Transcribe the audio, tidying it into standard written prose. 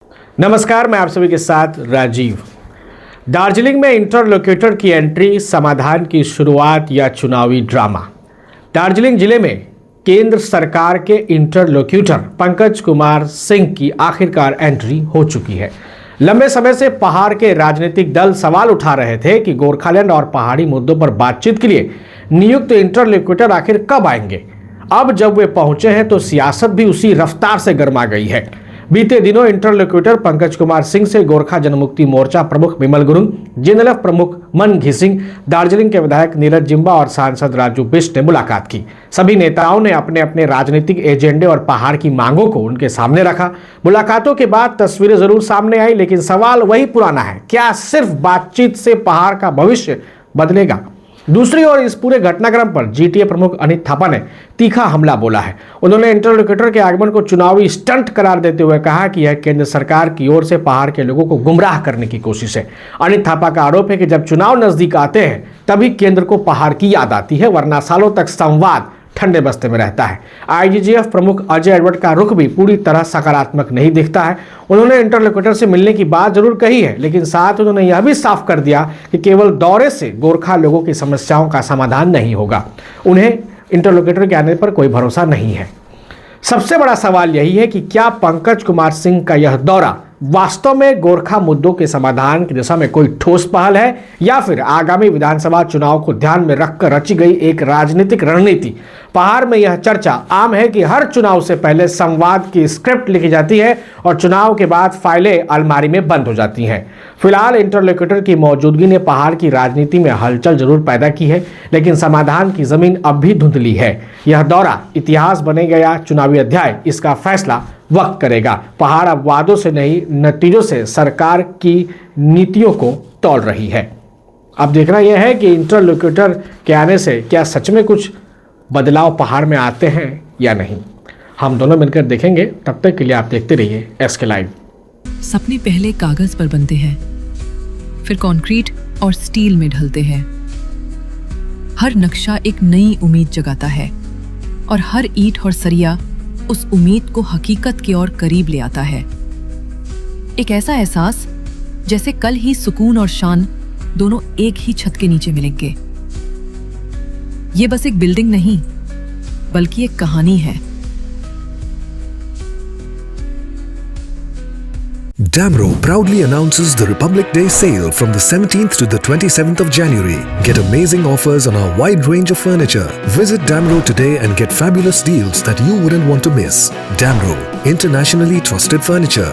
नमस्कार, मैं आप सभी के साथ राजीव। दार्जिलिंग में इंटरलोक्यूटर की एंट्री, समाधान की शुरुआत या चुनावी ड्रामा। दार्जिलिंग जिले में केंद्र सरकार के इंटरलोक्यूटर पंकज कुमार सिंह की आखिरकार एंट्री हो चुकी है। लंबे समय से पहाड़ के राजनीतिक दल सवाल उठा रहे थे कि गोरखालैंड और पहाड़ी मुद्दों पर बातचीत के लिए नियुक्त इंटरलोक्यूटर आखिर कब आएंगे। अब जब वे पहुंचे हैं तो सियासत भी उसी रफ्तार से गर्मा गई है। बीते दिनों इंटरलोक्यूटर पंकज कुमार सिंह से गोरखा जनमुक्ति मोर्चा प्रमुख विमल गुरुंग, जेएनएलएफ प्रमुख मन घिसिंग, दार्जिलिंग के विधायक नीरज जिम्बा और सांसद राजू बिष्ट ने मुलाकात की। सभी नेताओं ने अपने अपने राजनीतिक एजेंडे और पहाड़ की मांगों को उनके सामने रखा। मुलाकातों के बाद तस्वीरें जरूर सामने आई, लेकिन सवाल वही पुराना है, क्या सिर्फ बातचीत से पहाड़ का भविष्य बदलेगा? दूसरी ओर इस पूरे घटनाक्रम पर जीटीए प्रमुख अनित थापा ने तीखा हमला बोला है। उन्होंने इंटरलोक्यूटर के आगमन को चुनावी स्टंट करार देते हुए कहा कि यह केंद्र सरकार की ओर से पहाड़ के लोगों को गुमराह करने की कोशिश है। अनित थापा का आरोप है कि जब चुनाव नजदीक आते हैं तभी केंद्र को पहाड़ की याद आती है, वरना सालों तक संवाद ठंडे बस्ते में रहता है। आईजीजीएफ प्रमुख अजय एडवर्ड का रुख भी पूरी तरह सकारात्मक नहीं दिखता है। उन्होंने इंटरलोक्यूटर से मिलने की बात जरूर कही है, लेकिन साथ उन्होंने यह भी साफ कर दिया कि केवल दौरे से गोरखा लोगों की समस्याओं का समाधान नहीं होगा। उन्हें इंटरलोक्यूटर के आने पर कोई भरोसा नहीं है। सबसे बड़ा सवाल यही है कि क्या पंकज कुमार सिंह का यह दौरा वास्तव में गोरखा मुद्दों के समाधान की दिशा में कोई ठोस पहल है, या फिर आगामी विधानसभा चुनाव को ध्यान में रखकर रची गई एक राजनीतिक रणनीति। पहाड़ में यह चर्चा आम है कि हर चुनाव से पहले संवाद की स्क्रिप्ट लिखी जाती है और चुनाव के बाद फाइलें अलमारी में बंद हो जाती हैं। फिलहाल इंटरलोक्यूटर की मौजूदगी ने पहाड़ की राजनीति में हलचल जरूर पैदा की है, लेकिन समाधान की जमीन अब भी धुंधली है। यह दौरा इतिहास बनेगा या चुनावी अध्याय, इसका फैसला वक्त करेगा। पहाड़ अब वादों से नहीं, नतीजों से सरकार की नीतियों को तौल रही है। अब देखना यह है कि इंटरलोक्यूटर के आने से क्या सच में कुछ बदलाव पहाड़ में आते हैं या नहीं। हम दोनों मिलकर देखेंगे। तब तक के लिए आप देखते रहिए एसके लाइव। सपने पहले कागज पर बनते हैं, फिर कंक्रीट और स्टील में ढलते हैं। हर नक्शा एक नई उम्मीद जगाता है और हर ईंट और सरिया उस उम्मीद को हकीकत की ओर करीब ले आता है। एक ऐसा एहसास जैसे कल ही सुकून और शान दोनों एक ही छत के नीचे मिलेंगे। ये बस एक बिल्डिंग नहीं, बल्कि एक कहानी है। Damro proudly announces the Republic Day sale from the 17th to the 27th of January. Get amazing offers on our wide range of furniture. Visit Damro today and get fabulous deals that you wouldn't want to miss. Damro, internationally trusted furniture.